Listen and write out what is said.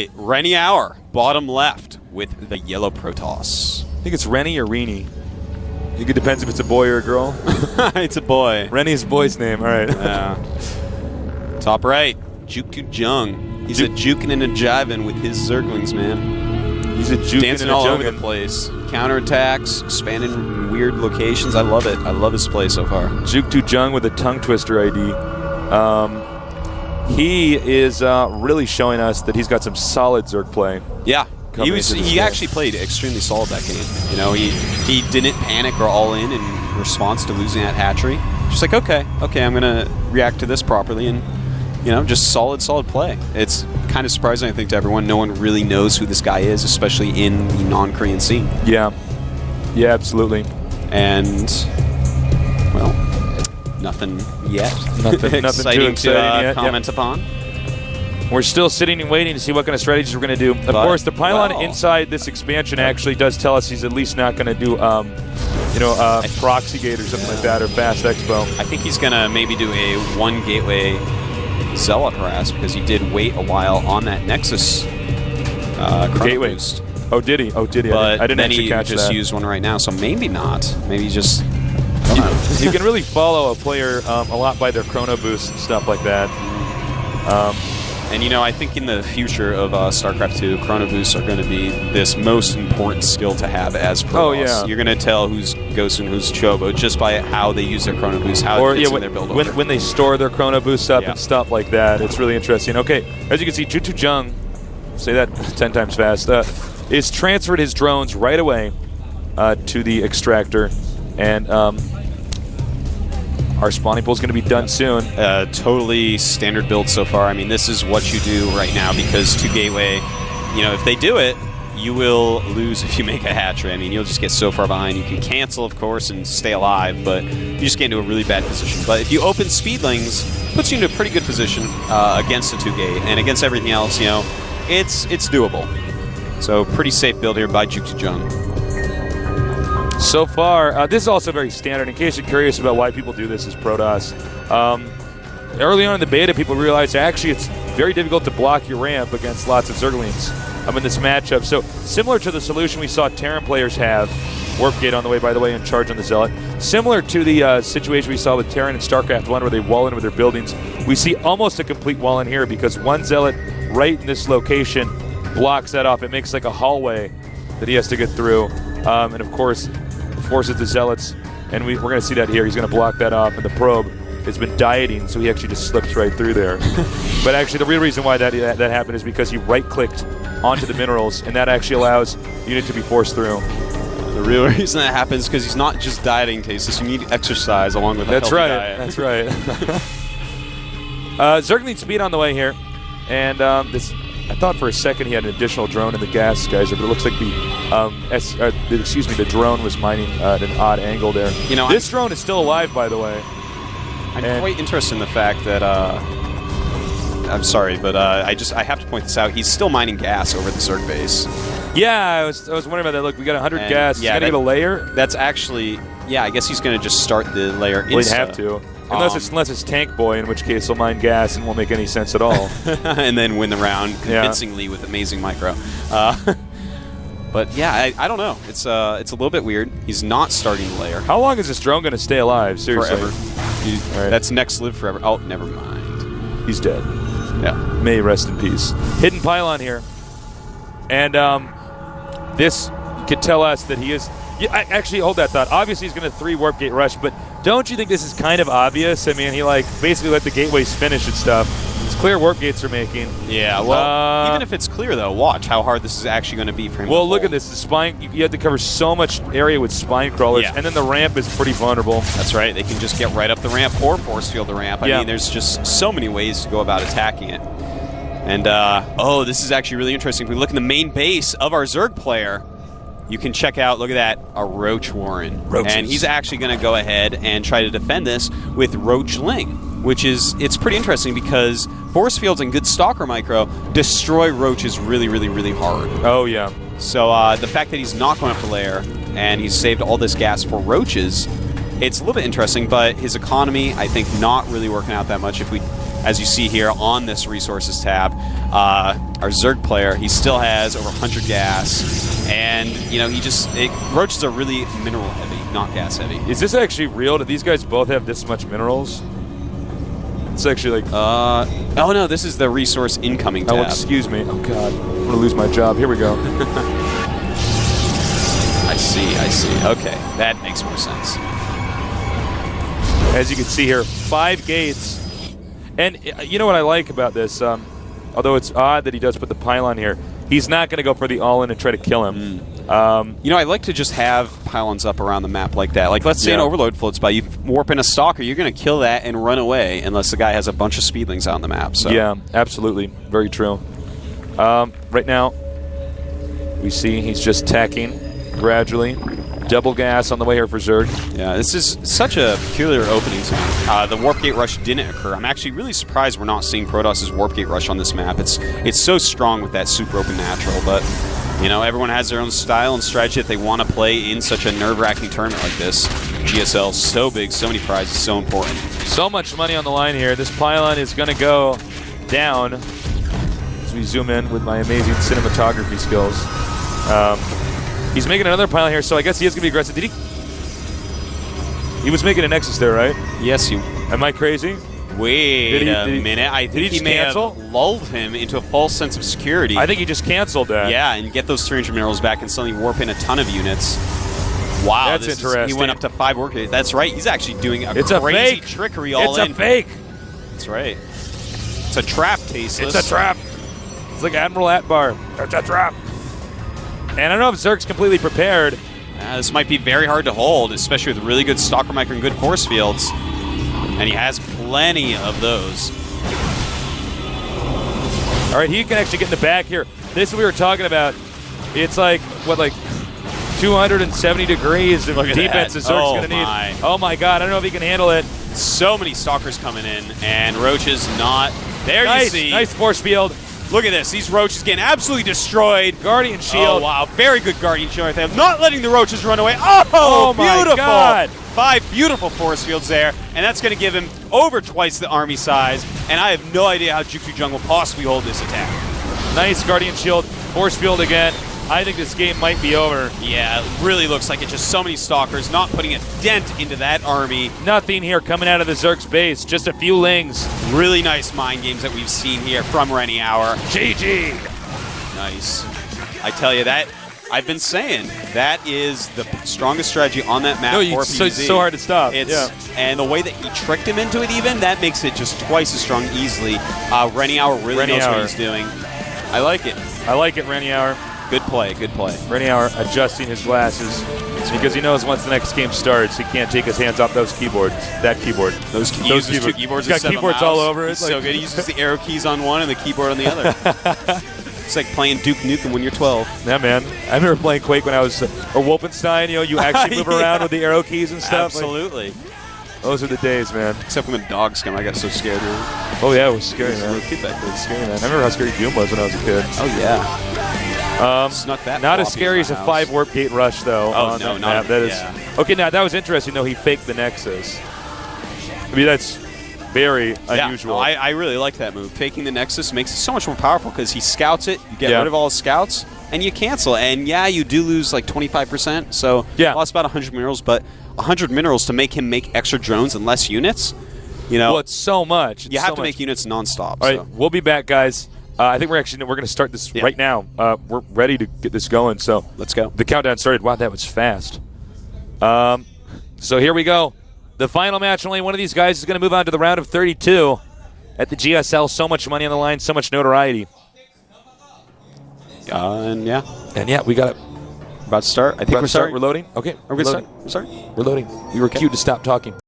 right, RenieHouR, bottom left with the yellow Protoss. I think it's Renie or Reenie. I think it depends if it's a boy or a girl. It's a boy. Rennie's boy's name, all right. Yeah. Top right, jookTo. He's a juking and a jiving with his Zerglings, man. He's a juking dancing and a all over jugging. the place. Counterattacks, expanding in weird locations. I love it. I love his play so far. jookTo with a tongue twister ID. He is really showing us that he's got some solid Zerg play. Yeah. He actually played extremely solid that game. You know, he didn't panic or all in response to losing that hatchery. Just like, okay, I'm gonna react to this properly, and you know, just solid play. It's kind of surprising, I think, to everyone. No one really knows who this guy is, especially in the non-Korean scene. Yeah, absolutely. And well, nothing yet. Nothing exciting too to comment upon. We're still sitting and waiting to see what kind of strategies we're going to do. Of course, the pylon inside this expansion actually does tell us he's at least not going to do, proxy gate or something like that, or fast expo. I think he's going to maybe do a one gateway zealot harass, because he did wait a while on that Nexus gateway boost. Oh, did he? But I didn't actually catch that. He just used one right now, so maybe not. Maybe just... You can really follow a player a lot by their chrono boost and stuff like that. And, you know, I think in the future of StarCraft 2, chrono boosts are going to be this most important skill to have as pro. Oh, yeah. You're going to tell who's Ghost and who's Chobo just by how they use their chrono boost, how it fits in their build order. When they store their chrono boosts up and stuff like that. It's really interesting. Okay, as you can see, jookTo, say that 10 times fast, is transferred his drones right away to the extractor. And our spawning pool is going to be done soon. Totally standard build so far. I mean, this is what you do right now, because 2 gateway, you know, if they do it, you will lose if you make a hatchery. I mean, you'll just get so far behind. You can cancel, of course, and stay alive, but you just get into a really bad position. But if you open speedlings, it puts you into a pretty good position against the 2 gate, and against everything else, you know, it's doable. So pretty safe build here by jookTo. So far, this is also very standard. In case you're curious about why people do this as Protoss, early on in the beta, people realized actually it's very difficult to block your ramp against lots of Zerglings in this matchup. So similar to the solution we saw Terran players have, Warp Gate on the way, by the way, and charge on the Zealot. Similar to the situation we saw with Terran and StarCraft 1, where they wall in with their buildings, we see almost a complete wall in here, because one Zealot right in this location blocks that off. It makes like a hallway that he has to get through, and of course forces the Zealots, and we're going to see that here. He's going to block that off, and the probe has been dieting, so he actually just slips right through there. But actually, the real reason why that happened is because he right-clicked onto the minerals, and that actually allows the unit to be forced through. The real reason that happens is because he's not just dieting, Tasis. You need exercise along with a healthy diet. That's right. Zergling speed on the way here, and this. I thought for a second he had an additional drone in the gas geyser, but it looks like the drone was mining at an odd angle there. You know, this drone is still alive, by the way. I'm quite interested in the fact that I'm sorry, but I have to point this out. He's still mining gas over the Zerg base. Yeah, I was wondering about that. Look, we got 100 gas. He's gonna get a layer. That's actually, yeah. I guess he's gonna just start the layer. Well, he'd have to. Unless it's Tank Boy, in which case he'll mine gas and won't make any sense at all. And then win the round convincingly with amazing micro. But yeah, I don't know. It's a little bit weird. He's not starting the layer. How long is this drone going to stay alive? Seriously. Forever. That's next live forever. Oh, never mind. He's dead. Yeah. May rest in peace. Hidden pylon here. And this could tell us that he is... actually, hold that thought. Obviously, he's going to 3 warp gate rush, but don't you think this is kind of obvious? I mean, he basically let the gateways finish and stuff. It's clear warp gates are making. Yeah, well, even if it's clear, though, watch how hard this is actually going to be for him. Well, look at this. The spine, you have to cover so much area with spine crawlers, and then the ramp is pretty vulnerable. That's right. They can just get right up the ramp or force field the ramp. I mean, there's just so many ways to go about attacking it. And, oh, this is actually really interesting. If we look in the main base of our Zerg player, you can check out, look at that, a Roach Warren. Roaches. And he's actually going to go ahead and try to defend this with Roachling, which is, it's pretty interesting because force fields and good Stalker micro destroy roaches really, really, really hard. Oh, yeah. So the fact that he's not going up the layer and he's saved all this gas for roaches, it's a little bit interesting, but his economy, I think, not really working out that much. If we as you see here on this resources tab, our Zerg player, he still has over 100 gas, and roaches are really mineral heavy, not gas heavy. Is this actually real? Do these guys both have this much minerals? It's actually like... oh no, this is the resource incoming tab. Oh, excuse me. Oh god, I'm going to lose my job. Here we go. I see. Okay, that makes more sense. As you can see here, 5 gates. And you know what I like about this? Although it's odd that he does put the pylon here, he's not going to go for the all-in and try to kill him. I like to just have pylons up around the map like that. Like, let's say an overload floats by, you warp in a stalker, you're going to kill that and run away unless the guy has a bunch of speedlings out on the map. So. Yeah, absolutely. Very true. Right now, we see he's just tacking gradually. Double gas on the way here for Zerg. Yeah, this is such a peculiar opening zone. The Warp Gate Rush didn't occur. I'm actually really surprised we're not seeing Protoss's Warp Gate Rush on this map. It's so strong with that super open natural, but everyone has their own style and strategy that they want to play in such a nerve-wracking tournament like this. GSL, so big, so many prizes, so important. So much money on the line here. This pylon is going to go down as we zoom in with my amazing cinematography skills. He's making another pylon here, so I guess he is going to be aggressive. Did he? He was making a Nexus there, right? Yes, Am I crazy? Wait a minute. I think he may have cancel? lulled him into a false sense of security. I think he just canceled that. Yeah, and get those 300 minerals back and suddenly warp in a ton of units. Wow, that's interesting. He went up to 5 work days. That's right. He's actually doing a crazy fake. trickery all in. It's a fake. That's right. It's a trap, Tasteless. It's a trap. It's like Admiral Atbar. It's a trap. And I don't know if Zerg's completely prepared. This might be very hard to hold, especially with really good Stalker Micro and good force fields. And he has plenty of those. All right, he can actually get in the back here. This is what we were talking about. It's like, 270 degrees of defense the Zerg's going to need. Oh my god, I don't know if he can handle it. So many Stalkers coming in, and Roach is not. There you see. Nice force field. Look at this. These Roaches getting absolutely destroyed. Guardian Shield. Oh, wow. Very good Guardian Shield right there. Not letting the Roaches run away. Oh, my beautiful. God. 5 beautiful force fields there, and that's going to give him over twice the army size, and I have no idea how jookTo Jung will possibly hold this attack. Nice Guardian Shield. Force field again. I think this game might be over. Yeah, it really looks like it's just so many Stalkers, not putting a dent into that army. Nothing here coming out of the Zerg's base, just a few lings. Really nice mind games that we've seen here from RenieHouR. GG! Nice. I tell you, that I've been saying, that is the strongest strategy on that map for PvZ. It's so hard to stop. And the way that he tricked him into it even, that makes it just twice as strong easily. RenieHouR really knows what he's doing. I like it. I like it, RenieHouR. Good play, good play. RenieHouR adjusting his glasses because he knows once the next game starts, he can't take his hands off those keyboards. That keyboard. Those keyboards. Two keyboards. He's got keyboards all over it. It's so good. He uses the arrow keys on one and the keyboard on the other. It's like playing Duke Nukem when you're 12. Yeah, man. I remember playing Quake when I was, or Wolfenstein. You actually move around with the arrow keys and stuff. Absolutely. Those are the days, man. Except when dogs come, I got so scared. Oh yeah, it was scary, man. It was scary, man. I remember how scary Doom was when I was a kid. Oh yeah. Not as scary as a 5 warp gate rush, though. Oh no, not that is. Okay, now that was interesting though. He faked the Nexus. I mean, that's very unusual. No, I really like that move. Faking the Nexus makes it so much more powerful because he scouts it. You get rid of all his scouts, and you cancel. And yeah, you do lose like 25%. So lost about 100 minerals, but 100 minerals to make him make extra drones and less units. Well, it's so much. You have to make units nonstop. All right, we'll be back, guys. I think we're going to start this right now. We're ready to get this going. So let's go. The countdown started. Wow, that was fast. So here we go. The final match. Only one of these guys is going to move on to the round of 32 at the GSL. So much money on the line. So much notoriety. And we got it. About to start. I think we're starting. We're loading. Okay. Are we going to start? We're loading. We were cued to stop talking.